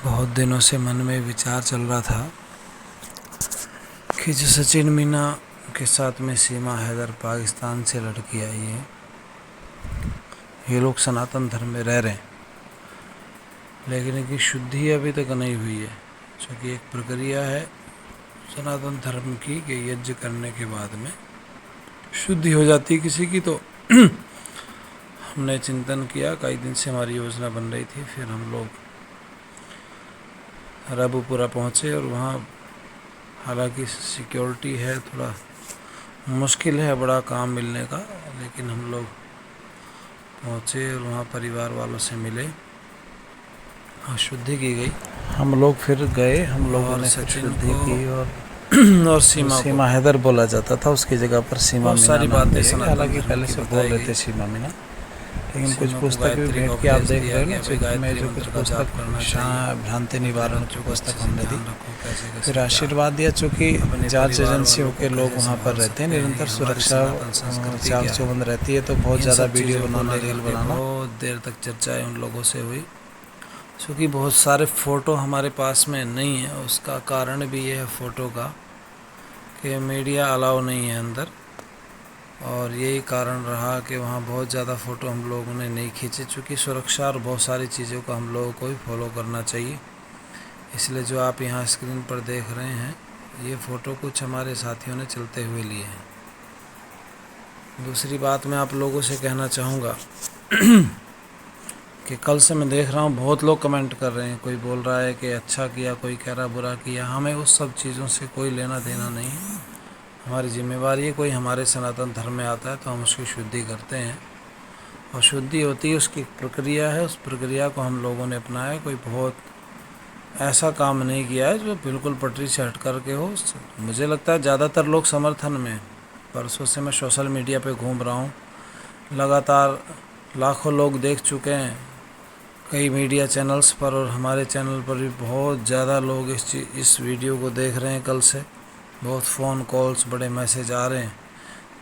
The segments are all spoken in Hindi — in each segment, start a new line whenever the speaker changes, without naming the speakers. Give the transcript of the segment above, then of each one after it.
बहुत दिनों से मन में विचार चल रहा था कि जो सचिन मीना के साथ में सीमा हैदर पाकिस्तान से लड़की आई है, ये लोग सनातन धर्म में रह रहे हैं, लेकिन इनकी शुद्धि अभी तक नहीं हुई है। क्योंकि एक प्रक्रिया है सनातन धर्म की कि यज्ञ करने के बाद में शुद्धि हो जाती है किसी की। तो हमने चिंतन किया, कई दिन से हमारी योजना बन रही थी। फिर हम लोग रबुपुरा पहुँचे और वहाँ हालांकि सिक्योरिटी है, थोड़ा मुश्किल है बड़ा काम मिलने का, लेकिन हम लोग पहुँचे और वहाँ परिवार वालों से मिले और शुद्धि की गई। हम लोग फिर गए, हम लोगों ने शुद्धि की और सीमा हैदर बोला जाता था, उसकी जगह पर सीमा मीना सारी बातें। हालांकि पहले से बोल रहे थे सीमा मीना, लेकिन कुछ पुस्तक भी भेंट की आप देख रहे हो ना में, जो कुछ पुस्तक भ्रांति निवारण की पुस्तक हमने दी, फिर आशीर्वाद दिया। चूँकि जांच एजेंसियों के लोग वहाँ पर रहते हैं, निरंतर सुरक्षा चाक चौबंद रहती है, तो बहुत ज़्यादा वीडियो बनाना, रील बनाना। बहुत देर तक चर्चाएं उन लोगों से हुई, क्योंकि बहुत सारे फ़ोटो हमारे पास में नहीं है। उसका कारण भी ये है फ़ोटो का कि मीडिया अलाउ नहीं है अंदर, और यही कारण रहा कि वहाँ बहुत ज़्यादा फ़ोटो हम लोगों ने नहीं खींचे। चूँकि सुरक्षा और बहुत सारी चीज़ों को हम लोगों को ही फॉलो करना चाहिए, इसलिए जो आप यहाँ स्क्रीन पर देख रहे हैं ये फ़ोटो कुछ हमारे साथियों ने चलते हुए लिए हैं। दूसरी बात मैं आप लोगों से कहना चाहूँगा कि कल से मैं देख रहा हूँ बहुत लोग कमेंट कर रहे हैं, कोई बोल रहा है कि अच्छा किया, कोई कह रहा बुरा किया। हमें उस सब चीज़ों से कोई लेना देना नहीं है। हमारी जिम्मेवारी है, कोई हमारे सनातन धर्म में आता है तो हम उसकी शुद्धि करते हैं, और शुद्धि होती है, उसकी प्रक्रिया है, उस प्रक्रिया को हम लोगों ने अपनाया। कोई बहुत ऐसा काम नहीं किया है जो बिल्कुल पटरी से हट करके हो। मुझे लगता है ज़्यादातर लोग समर्थन में। परसों से मैं सोशल मीडिया पे घूम रहा हूँ, लगातार लाखों लोग देख चुके हैं कई मीडिया चैनल्स पर, और हमारे चैनल पर भी बहुत ज़्यादा लोग इस वीडियो को देख रहे हैं। कल से बहुत फ़ोन कॉल्स, बड़े मैसेज आ रहे हैं।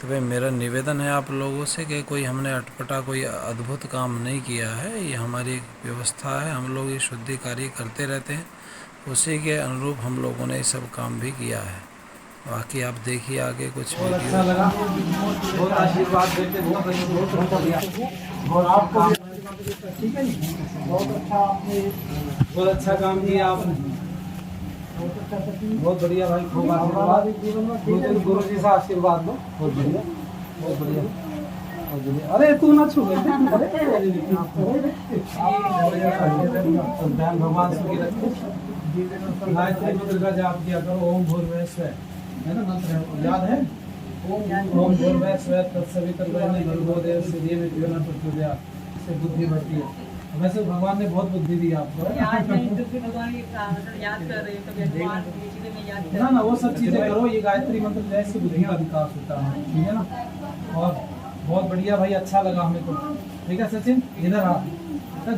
तो भाई मेरा निवेदन है आप लोगों से कि कोई हमने अटपटा कोई अद्भुत काम नहीं किया है, ये हमारी एक व्यवस्था है। हम लोग ये शुद्धि कार्य करते रहते हैं, उसी के अनुरूप हम लोगों ने ये सब काम भी किया है। बाकी आप देखिए आगे कुछ वीडियो।
अच्छा लगा, बहुत आशीर्वाद देते, बहुत बढ़िया। और आपको ठीक है नी, बहुत अच्छा, आपने बहुत अच्छा काम किया आपने, बहुत बढ़िया भाई। खूब आशीर्वाद, गुरु जी से आशीर्वाद लो। बहुत बढ़िया, बहुत बढ़िया, बहुत बढ़िया। अरे तू ना छू, ध्यान भगवान सुखी रखे। गायत्री मंत्र का जाप किया करो, ओम भूर्भुवः स्वः, है ना मंत्र, याद है? ओम भूर्भुवः स्वः तत्सवितुर्वरेण्यं भर्गो देवस्य धीमहि धियो न प्रचोदयात्। इससे बुद्धि बढ़ती है। वैसे भगवान ने बहुत बुद्धि दी आपको,
याद नहीं तो फिर भगवान की याद कर रहे हैं, कभी भगवान इसीलिए मैं याद कर।
ना वो सब चीजें करो, ये गायत्री मंत्र जैसे बुद्धि का विकास होता है, ठीक है ना। और बहुत बढ़िया भाई, अच्छा लगा हमें तो। ठीक है सचिन, इधर आ।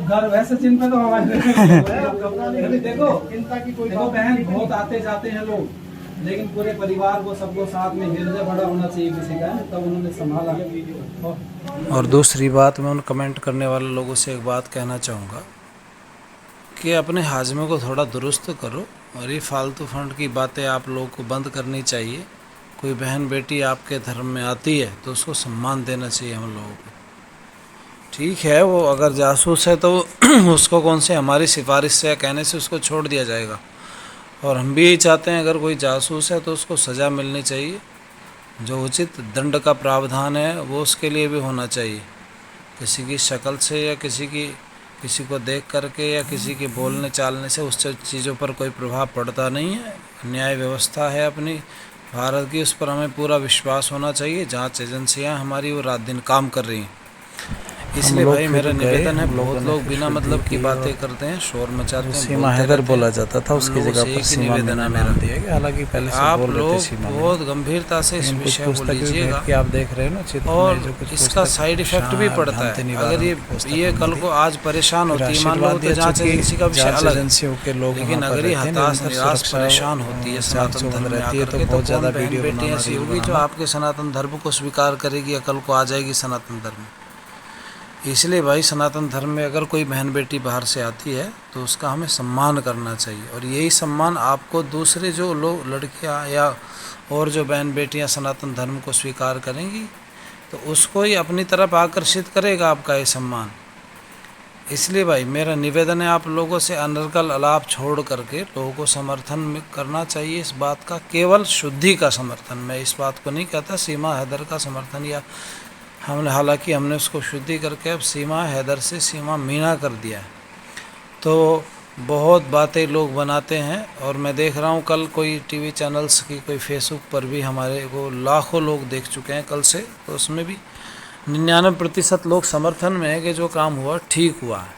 गर्व है सचिन पे तो हमारे। देखो चिंता की कोई, देखो बहन, बहुत आते जाते हैं लोग, लेकिन पूरे परिवार को, सबको साथ में हृदय बड़ा होना चाहिए किसी का, तब उन्होंने संभाला।
और दूसरी बात, मैं उन कमेंट करने वाले लोगों से एक बात कहना चाहूँगा कि अपने हाजमे को थोड़ा दुरुस्त करो, और ये फालतू फंड की बातें आप लोगों को बंद करनी चाहिए। कोई बहन बेटी आपके धर्म में आती है तो उसको सम्मान देना चाहिए हम लोगों को। ठीक है, वो अगर जासूस है तो उसको कौन से हमारी सिफारिश से या कहने से उसको छोड़ दिया जाएगा, और हम भी यही चाहते हैं अगर कोई जासूस है तो उसको सज़ा मिलनी चाहिए। जो उचित दंड का प्रावधान है वो उसके लिए भी होना चाहिए। किसी की शक्ल से या किसी को देख करके या किसी के बोलने चालने से उस चीज़ों पर कोई प्रभाव पड़ता नहीं है। न्याय व्यवस्था है अपनी भारत की, उस पर हमें पूरा विश्वास होना चाहिए। जांच एजेंसियां हमारी वो रात दिन काम कर रही हैं। इसलिए भाई मेरा निवेदन है, बहुत लोग बिना मतलब की बातें करते हैं, शोर मचाते हैं। सीमा हैदर बोला जाता था, उसकी जगह पर सीमा मीना मेरा दिया गया। हालांकि पहले से आप लोग बहुत गंभीरता से इस विषय को लीजिएगा कि आप देख रहे हो ना, और इसका साइड इफेक्ट भी पड़ता है। अगर ये कल को आज परेशान होती है, मान लो तो जांच एजेंसी का विषय अलग है, लेकिन अगर ये हताश निराश परेशान होती है सनातन धर्म में आकर के, तो ज़्यादा बेटी ऐसी होगी जो आपके सनातन धर्म को स्वीकार करेगी या कल को आ जाएगी सनातन धर्म। इसलिए भाई सनातन धर्म में अगर कोई बहन बेटी बाहर से आती है तो उसका हमें सम्मान करना चाहिए, और यही सम्मान आपको दूसरे जो लोग लड़कियां या और जो बहन बेटियां सनातन धर्म को स्वीकार करेंगी तो उसको ही अपनी तरफ आकर्षित करेगा आपका ये सम्मान। इसलिए भाई मेरा निवेदन है आप लोगों से, अनर्गल अलाप छोड़ करके लोगों को समर्थन में करना चाहिए इस बात का, केवल शुद्धि का समर्थन। मैं इस बात को नहीं कहता सीमा हैदर का समर्थन, या हालांकि हमने उसको शुद्धि करके अब सीमा हैदर से सीमा मीना कर दिया है। तो बहुत बातें लोग बनाते हैं, और मैं देख रहा हूँ कल कोई टीवी चैनल्स की कोई फेसबुक पर भी हमारे को लाखों लोग देख चुके हैं कल से, तो उसमें भी 99% लोग समर्थन में है कि जो काम हुआ ठीक हुआ है।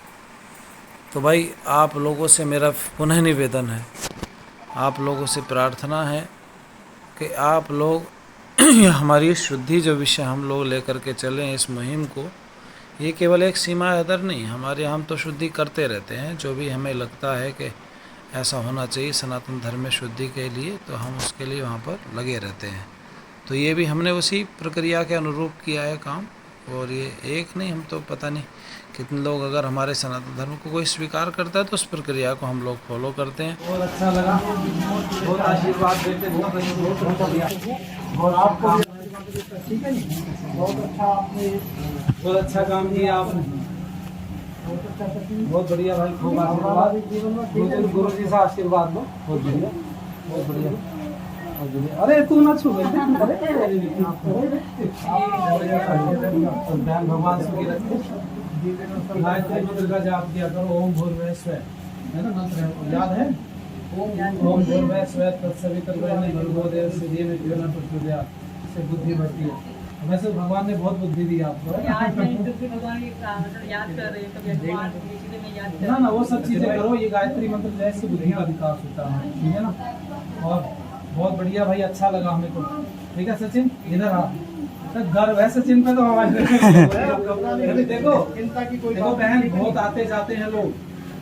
तो भाई आप लोगों से मेरा पुनः निवेदन है, आप लोगों से प्रार्थना है कि आप लोग हमारी शुद्धि जो विषय हम लोग लेकर के चलें इस मुहिम को, ये केवल एक सीमा हैदर नहीं, हमारे हम तो शुद्धि करते रहते हैं, जो भी हमें लगता है कि ऐसा होना चाहिए सनातन धर्म में शुद्धि के लिए, तो हम उसके लिए वहाँ पर लगे रहते हैं। तो ये भी हमने उसी प्रक्रिया के अनुरूप किया है काम, और ये एक नहीं, हम तो पता नहीं कितने लोग, अगर हमारे सनातन धर्म को कोई स्वीकार करता है तो उस प्रक्रिया को हम लोग फॉलो करते हैं।
बहुत अच्छा लगा, बहुत आशीर्वाद देते, बहुत बढ़िया। और आपको ठीक है, बहुत अच्छा, आपने बहुत अच्छा काम किया आपने, बहुत बढ़िया भाई, खूब आशीर्वाद, गुरु जी से आशीर्वाद लो, बहुत बढ़िया, बहुत बढ़िया, बहुत बढ़िया। अरे तू ना छू, बहन भगवान सुखी रखे। गायत्री मंत्र का जाप किया करो, ओम भूर्भुवः स्वः, है ना मंत्र याद है? ओम भूर्भुवः स्वः तत्सवितुर्वरेण्यं भर्गो देवस्य धीमहि धियो न प्रचोदयात्, इससे बुद्धि बढ़ती है। वैसे भगवान ने बहुत बुद्धि दी आपको,
याद नहीं तो फिर भगवान की मतलब याद कर रहे हैं, कभी भगवान इसी में याद कर
ना ना वो सब चीजें करो, ये गायत्री मंत्र जैसे बुद्धि का विकास होता है, ठीक है ना। और बहुत बढ़िया भाई, अच्छा लगा हमें तो। ठीक है सचिन, इधर आ, तो गर्व है सचिन पे तो हमारे देखो देखो बहन, बहुत आते जाते हैं लोग,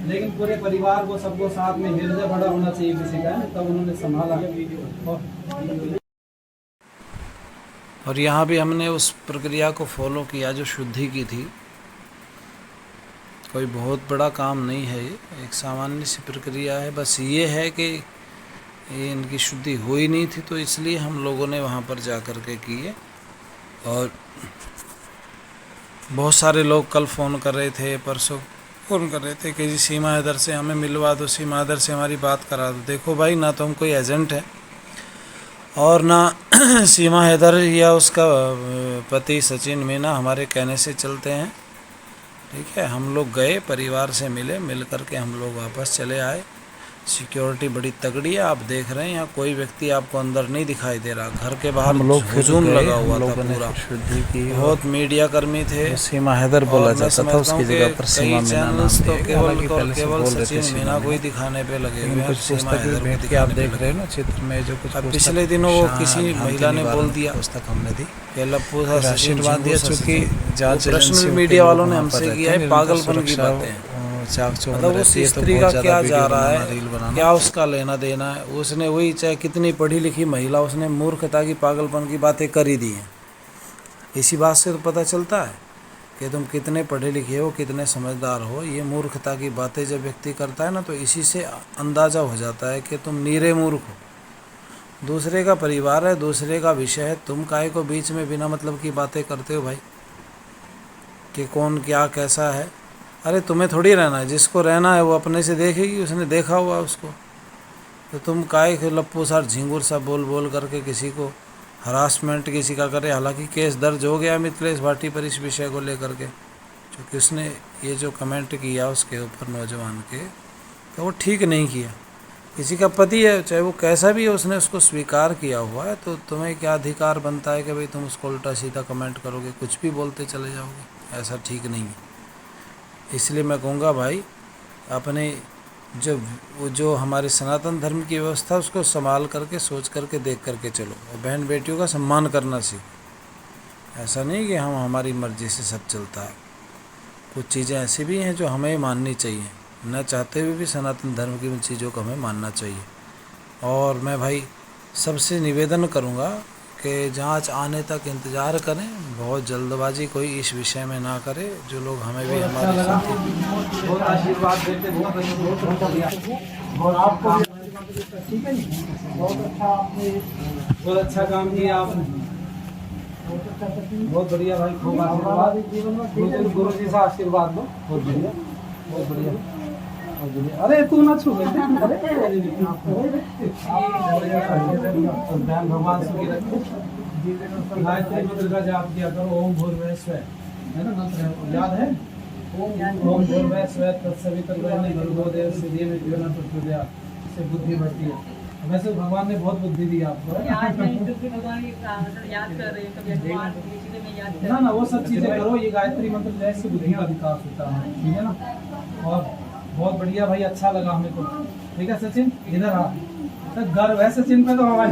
लेकिन पूरे परिवार को सबको साथ में हृदय बड़ा होना चाहिए किसी का, तब उन्होंने संभाला।
और यहाँ भी हमने उस प्रक्रिया को फॉलो किया जो शुद्धि की थी, कोई बहुत बड़ा काम नहीं है, ये एक सामान्य सी प्रक्रिया है। बस ये है कि ये इनकी शुद्धि हुई नहीं थी, तो इसलिए हम लोगों ने वहाँ पर जा कर के किए। और बहुत सारे लोग कल फ़ोन कर रहे थे, परसों फ़ोन कर रहे थे कि जी सीमा हैदर से हमें मिलवा दो, सीमा हैदर से हमारी बात करा दो। देखो भाई, ना तो हम कोई एजेंट है और ना सीमा हैदर या उसका पति सचिन मीना हमारे कहने से चलते हैं, ठीक है। हम लोग गए, परिवार से मिले, मिल कर के हम लोग वापस चले आए। सिक्योरिटी बड़ी तगड़ी है, आप देख रहे हैं, यहाँ कोई व्यक्ति आपको अंदर नहीं दिखाई दे रहा। घर के बाहर हुजूम लगा हुआ था पूरा, बहुत मीडिया कर्मी थे।
सीमा हैदर बोला जाता था, उसकी जगह पर सीमा मीना नाम
तो
दिया।
केवल सचिन मीना को ही दिखाने पे लगे हुए हैं।
कुछ पुस्तक भेंट के आप देख रहे हैं ना चित्र में, जो कुछ
पिछले दिनों वो किसी महिला ने बोल दिया,
पुस्तक हमने दी,
कि लप्पू सा
आशीर्वाद दिया, चूँकि जांच
प्रश्न मीडिया वालों ने हमसे किया है, पागलपन की बातें। मतलब उस स्त्री का क्या जा रहा है, क्या उसका लेना देना है? उसने वही, चाहे कितनी पढ़ी लिखी महिला, उसने मूर्खता की पागलपन की बातें कर ही दी हैं। इसी बात से तो पता चलता है कि तुम कितने पढ़े लिखे हो, कितने समझदार हो। ये मूर्खता की बातें जब व्यक्ति करता है ना, तो इसी से अंदाज़ा हो जाता है कि तुम नीरे मूर्ख हो। दूसरे का परिवार है, दूसरे का विषय है, तुम काहे को बीच में बिना मतलब की बातें करते हो भाई, कि कौन क्या कैसा है। अरे तुम्हें थोड़ी रहना है, जिसको रहना है वो अपने से देखेगी, उसने देखा हुआ उसको। तो तुम काहे के लप्पू सार झिंगुर सा बोल बोल करके किसी को हरासमेंट किसी का करे। हालांकि केस दर्ज हो गया मिथिलेश भाटी पर इस विषय को लेकर के, क्योंकि उसने ये जो कमेंट किया उसके ऊपर नौजवान के, तो वो ठीक नहीं किया। किसी का पति है, चाहे वो कैसा भी है, उसने उसको स्वीकार किया हुआ है, तो तुम्हें क्या अधिकार बनता है कि भाई तुम उसको उल्टा सीधा कमेंट करोगे, कुछ भी बोलते चले जाओगे? ऐसा ठीक नहीं है। इसलिए मैं कहूँगा भाई, अपने जो हमारे सनातन धर्म की व्यवस्था, उसको संभाल करके, सोच करके, देख करके चलो, और बहन बेटियों का सम्मान करना सीखो। ऐसा नहीं कि हम हमारी मर्ज़ी से सब चलता है। कुछ चीज़ें ऐसी भी हैं जो हमें माननी चाहिए, न चाहते हुए भी सनातन धर्म की उन चीज़ों को हमें मानना चाहिए। और मैं भाई सबसे निवेदन करूँगा के जांच आने तक इंतज़ार करें। बहुत जल्दबाजी कोई इस विषय में ना करे। जो लोग हमें भी
अच्छा
हमारे
लगा,
साथी
बहुत आशीर्वाद देते, बहुत बढ़िया। और आपको ठीक है जी, बहुत अच्छा, आपने बहुत अच्छा काम किया आपने, बहुत बढ़िया भाई, खूब आशीर्वाद, गुरु जी से आशीर्वाद लो, बहुत बढ़िया, बहुत बढ़िया, बहुत बढ़िया। अरे तू ना छू, ध्यान भगवान सुखी रखे। गायत्री मंत्र का जाप किया करो, ओम भूर्भुवः स्वः, है ना मंत्र याद है? ओम भूर्भुवः स्वः तत्सवितुर्वरेण्यं भर्गो देवस्य धीमहि धियो न प्रचोदयात्, इससे बुद्धि बढ़ती है। वैसे भगवान ने बहुत बुद्धि दी आपको,
याद नहीं, क्योंकि भगवान की मतलब याद कर रहे हैं, कभी भगवान की चीजें में याद कर
ना वो सब चीजें करो। ये गायत्री मंत्र जैसे बुद्धि का विकास होता है, ठीक है ना। और बहुत बढ़िया भाई, अच्छा लगा हमें को। ठीक है सचिन, इधर आ। तो गर्व है सचिन पे तो हमारे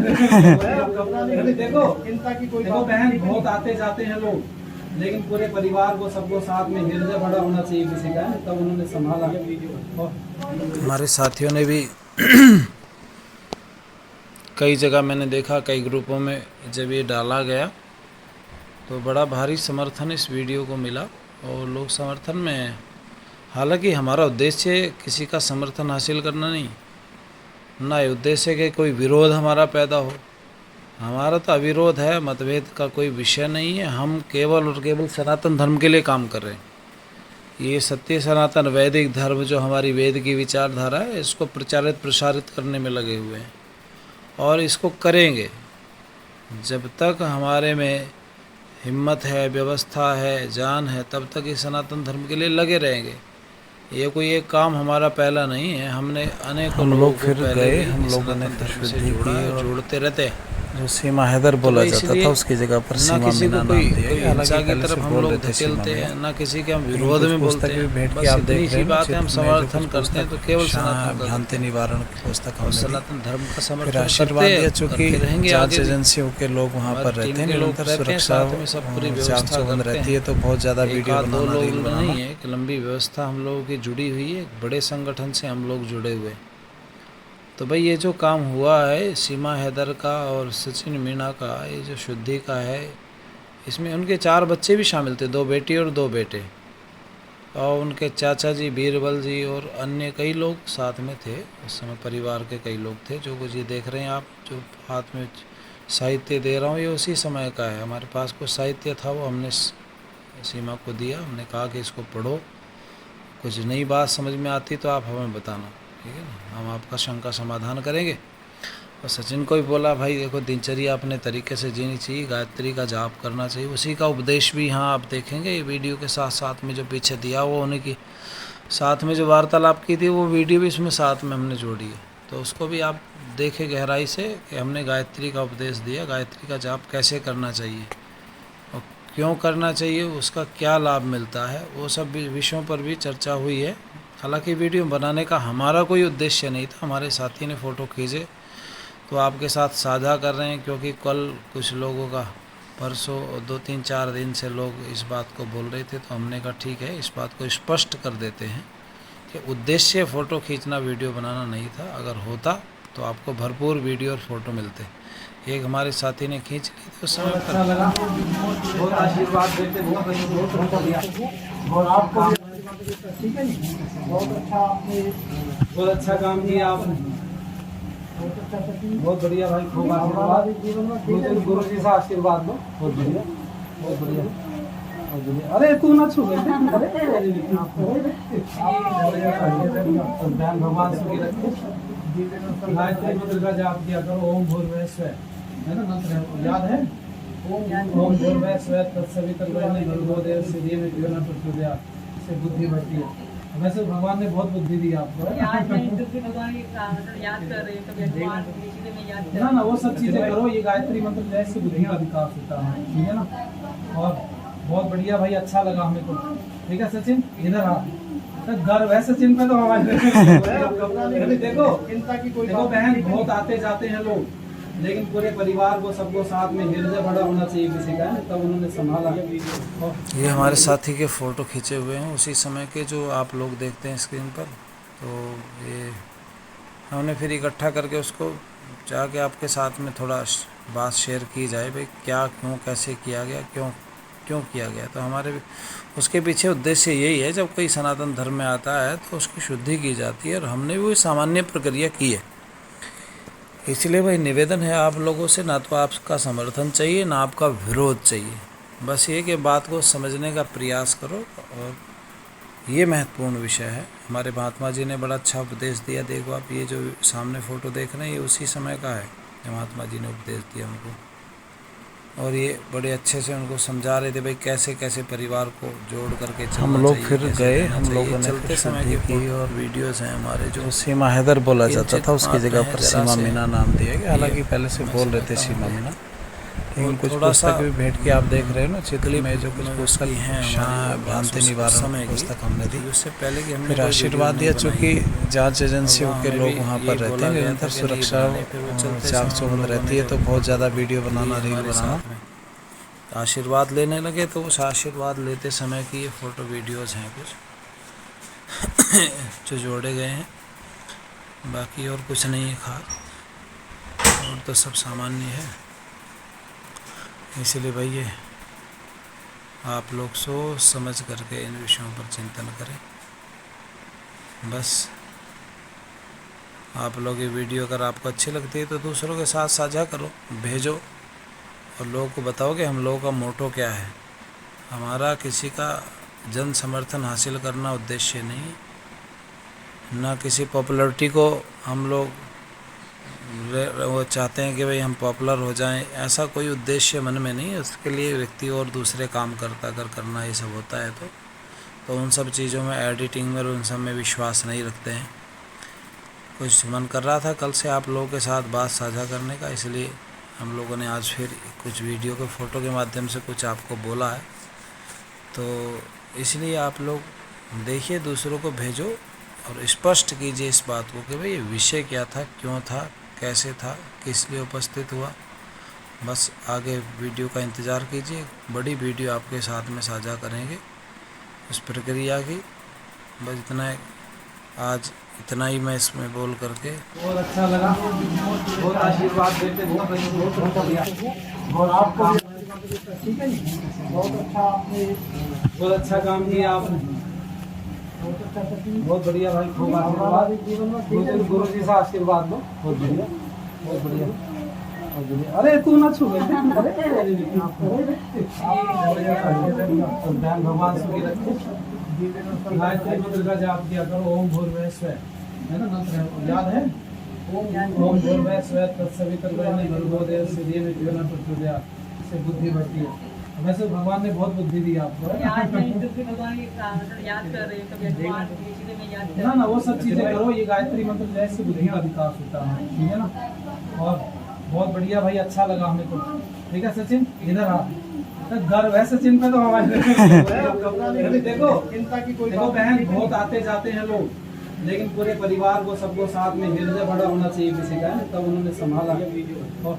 देखो, देखो बहन, बहुत आते जाते हैं लोग, लेकिन पूरे परिवार को, सबको साथ में हृदय बड़ा होना चाहिए किसी का, तब उन्होंने संभाला। और
हमारे साथियों ने भी कई जगह मैंने देखा, कई ग्रुपों में जब ये डाला गया तो बड़ा भारी समर्थन इस वीडियो को मिला और लोग समर्थन में हैं। हालांकि हमारा उद्देश्य किसी का समर्थन हासिल करना नहीं, ना ये उद्देश्य है कि कोई विरोध हमारा पैदा हो। हमारा तो अविरोध है, मतभेद का कोई विषय नहीं है। हम केवल और केवल सनातन धर्म के लिए काम कर रहे हैं। ये सत्य सनातन वैदिक धर्म जो हमारी वेद की विचारधारा है, इसको प्रचारित प्रसारित करने में लगे हुए हैं और इसको करेंगे जब तक हमारे में हिम्मत है, व्यवस्था है, जान है, तब तक इस सनातन धर्म के लिए लगे रहेंगे। ये कोई एक काम हमारा पहला नहीं है, हमने अनेकों
हम
लोगों
लोग
को
फिर
पहले
गए,
भी
हम लोगों
सनातन
ने
धर्म से
शुद्धि
जोड़ा
की
है,
और
जोड़ते रहते हैं।
जो सीमा हैदर बोला
तो
जाता
इसलिए
था उसकी जगह पर
ना
सीमा
किसी
मीना
को
नाम
कोई
दिया गया।
हिंसा
हालांकि
की
पहले
तरफ
से
हम
बोल
लोग
रहे थे सीमा
धकेलते
मीना।
हैं, ना किसी के हम
लेकिन
विरोध
कुछ
में बोलते
पुस्तक भी
हैं।
भेंट की
बस
आप
इतनी
देख
सी
रहे हैं
बात है, हम
चित्र में, जो
समर्थन
कुछ
करते हैं तो
पुस्तक
केवल
शाह
सनातन का
भ्रांति
करते हैं
निवारण की पुस्तक
और
हमने दी।
सनातन धर्म का
फिर
समर्थन
आशीर्वाद
करते
दिया,
हैं,
चूँकि
करते रहेंगे
जांच
आगे भी।
एजेंसियों के लोग वहाँ पर
हमारी
रहते
टीम
हैं,
के लोग
निरंतर
रहते हैं
सुरक्षा
साथ में, सब पूरी
चाक
व्यवस्था
चौबंद
करते
रहती है,
हैं।
तो बहुत ज़्यादा
एक
वीडियो
आध दो
बनाना, रील
लोग
बनाना।
नहीं है, एक लंबी व्यवस्था हम लोगों की जुड़ी हुई है। एक बड़े संगठन से हम लोग जुड़े हुए हैं। तो भाई ये जो काम हुआ है सीमा हैदर का और सचिन मीना का, ये जो शुद्धि का है, इसमें उनके 4 बच्चे भी शामिल थे, 2 बेटी और 2 बेटे, और उनके चाचा जी बीरबल जी और अन्य कई लोग साथ में थे। उस समय परिवार के कई लोग थे। जो कुछ ये देख रहे हैं आप, जो हाथ में साहित्य दे रहा हूँ, ये उसी समय का है। हमारे पास कुछ साहित्य था, वो हमने सीमा को दिया। हमने कहा कि इसको पढ़ो, कुछ नई बात समझ में आती तो आप हमें बताना, ठीक है ना, हम आपका शंका समाधान करेंगे। और सचिन को भी बोला, भाई देखो दिनचर्या अपने तरीके से जीनी चाहिए, गायत्री का जाप करना चाहिए, उसी का उपदेश भी यहाँ आप देखेंगे। ये वीडियो के साथ साथ में जो पीछे दिया वो उन्हीं की साथ में जो वार्तालाप की थी, वो वीडियो भी इसमें साथ में हमने जोड़ी है, तो उसको भी आप देखें गहराई से कि हमने गायत्री का उपदेश दिया, गायत्री का जाप कैसे करना चाहिए और क्यों करना चाहिए, उसका क्या लाभ मिलता है, वो सब विषयों पर भी चर्चा हुई है। हालांकि वीडियो बनाने का हमारा कोई उद्देश्य नहीं था, हमारे साथी ने फ़ोटो खींचे तो आपके साथ साझा कर रहे हैं, क्योंकि कल कुछ लोगों का, परसों 2-3-4 दिन से लोग इस बात को बोल रहे थे, तो हमने कहा ठीक है, इस बात को स्पष्ट कर देते हैं कि उद्देश्य फ़ोटो खींचना, वीडियो बनाना नहीं था। अगर होता तो आपको भरपूर वीडियो और फ़ोटो मिलते। एक हमारे साथी ने खींच ली थी उस समय
अच्छा
पर।
लगा, बहुत आशीर्वाद देते, बहुत बढ़िया। और आपको ठीक है जी, बहुत अच्छा, आपने बहुत अच्छा काम किया आपने, बहुत बढ़िया भाई, खूब आशीर्वाद, गुरु जी से आशीर्वाद लो, बहुत बढ़िया, बहुत बढ़िया, बहुत बढ़िया। अरे तू ना छू, ध्यान भगवान सुखी रखे। गायत्री मंत्र का जाप किया करो, ओम भूर्भुवः स्वः, है ना मंत्र याद है? ओम भूर्भुवः स्वः तत्सवितुर्वरेण्यं भर्गो देवस्य धीमहि धियो न प्रचोदयात्, इससे बुद्धि बढ़ती है। वैसे भगवान ने बहुत बुद्धि दी आपको,
याद नहीं, क्योंकि भगवान की मतलब याद कर रहे हैं, कभी भगवान की चीजें में याद कर
ना वो सब चीजें करो। ये गायत्री मंत्र जैसे बुद्धि का विकास होता है, ठीक है ना। और बहुत बढ़िया भाई, अच्छा लगा हमें को। ठीक है सचिन, इधर आ। तो गर्व है सचिन पे तो हमारे देखो बहन, बहुत आते जाते हैं लोग, लेकिन पूरे परिवार को, सबको साथ में हृदय बड़ा होना चाहिए किसी का, तब उन्होंने संभाला।
ये हमारे साथी के फ़ोटो खींचे हुए हैं उसी समय के, जो आप लोग देखते हैं स्क्रीन पर। तो ये हमने फिर इकट्ठा करके उसको जाके आपके साथ में थोड़ा बात शेयर की जाए भाई क्या क्यों कैसे किया गया, क्यों क्यों किया गया। तो हमारे उसके पीछे उद्देश्य यही है, जब कोई सनातन धर्म में आता है तो उसकी शुद्धि की जाती है, और हमने भी सामान्य प्रक्रिया की है। इसलिए भाई निवेदन है आप लोगों से, ना तो आपका समर्थन चाहिए ना आपका विरोध चाहिए, बस ये कि बात को समझने का प्रयास करो। और ये महत्वपूर्ण विषय है। हमारे महात्मा जी ने बड़ा अच्छा उपदेश दिया। देखो आप ये जो सामने फ़ोटो देख रहे हैं, ये उसी समय का है जब महात्मा जी ने उपदेश दिया उनको, और ये बड़े अच्छे से उनको समझा रहे थे भाई कैसे कैसे परिवार को जोड़ करके चलना
हम लोग
चाहिए,
फिर
कैसे
गए,
रहना
हम
चाहिए।
लोगों ने
चलते
फिर
समय
शुद्धि
की
की
और वीडियोस हैं हमारे जो
सीमा हैदर बोला जाता था, उसकी
किंचित
जगह पर
मात्र
सीमा
हैं,
मीना नाम दिया गया। हालांकि
ये
पहले से
मैं
बोल रहे थे
समझता
सीमा
हूँ।
मीना, लेकिन
और
कुछ
थोड़ा सा
पुस्तक भी भेंट की आप देख रहे हो ना, चित्र में जो कुछ पुस्तक
हैं
भ्रांति निवारण की पुस्तक हमने दी।
उससे पहले कि हमने
फिर
कोई
आशीर्वाद
वीडियो
दिया,
नहीं
चूँकि
बनाई।
जांच एजेंसियों
और
के
हमें
लोग
भी
वहाँ
ये
पर रहते
बोला
हैं,
गया
निरंतर
था कि नहीं
सुरक्षा
बनानी, फिर वो चलते
चाक
समय हम
चौबंद
लोगों
रहती
ने
है, तो
जो
बहुत ज़्यादा वीडियो बनाना,
लिए
रील
हमारे
बनाना।
साथ में आशीर्वाद लेने लगे, तो उस आशीर्वाद लेते समय की ये फ़ोटो वीडियोस हैं कुछ जो जोड़े गए हैं, बाकी और कुछ नहीं है खास, और तो सब सामान्य है। इसलिए भाई ये आप लोग सोच समझ करके इन विषयों पर चिंतन करें। बस आप लोग ये वीडियो अगर आपको अच्छी लगती है तो दूसरों के साथ साझा करो, भेजो, और लोगों को बताओ कि हम लोगों का मोटो क्या है। हमारा किसी का जन समर्थन हासिल करना उद्देश्य नहीं, ना किसी पॉपुलैरिटी को हम लोग वो चाहते हैं कि भाई हम पॉपुलर हो जाएं, ऐसा कोई उद्देश्य मन में नहीं है। उसके लिए व्यक्ति और दूसरे काम करता अगर करना ये सब होता है तो उन सब चीज़ों में, एडिटिंग में, उन सब में विश्वास नहीं रखते हैं। कुछ मन कर रहा था कल से आप लोगों के साथ बात साझा करने का, इसलिए हम लोगों ने आज फिर कुछ वीडियो के फ़ोटो के माध्यम से कुछ आपको बोला है। तो इसलिए आप लोग देखिए, दूसरों को भेजो और स्पष्ट कीजिए इस बात को कि भाई ये विषय क्या था, क्यों था, कैसे था, किस लिए उपस्थित हुआ। बस आगे वीडियो का इंतज़ार कीजिए, बड़ी वीडियो आपके साथ में साझा करेंगे उस प्रक्रिया की। बस इतना, आज इतना ही मैं इसमें बोल करके
बहुत अच्छा लगा, बहुत आशीर्वाद देते, बहुत बढ़िया। और आपको ठीक है जी, बहुत अच्छा, आपने बहुत अच्छा काम किया आपने, बहुत बढ़िया भाई, खूब आशीर्वाद, गुरु जी से आशीर्वाद लो, बहुत बढ़िया, बहुत बढ़िया, बहुत बढ़िया। अरे तू ना छू, ध्यान भगवान सुखी रखे। गायत्री मंत्र का जाप किया करो, ओम भूर्भुवः स्वः, है ना मंत्र याद है? ओम भूर्भुवः स्वः तत्सवितुर्वरेण्यं भर्गो देवस्य धीमहि धियो न प्रचोदयात्, इससे बुद्धि बढ़ती है। वैसे भगवान ने बहुत बुद्धि दी आपको,
याद नहीं तो फिर भगवान की मतलब याद कर रहे हैं, कभी भगवान की इसीलिए मैं याद कर
ना ना वो सब चीजें करो। ये गायत्री मंत्र जैसे बुद्धि का विकास होता है, ठीक है ना। और बहुत बढ़िया भाई, अच्छा लगा हमें तो। ठीक है सचिन, इधर आ, गर्व है सचिन पे तो हमारे। देखो चिंता की कोई, देखो बहन, बहुत आते जाते हैं लोग, लेकिन पूरे परिवार को सबको साथ में हृदय बड़ा होना चाहिए किसी का, तब उन्होंने संभाला। और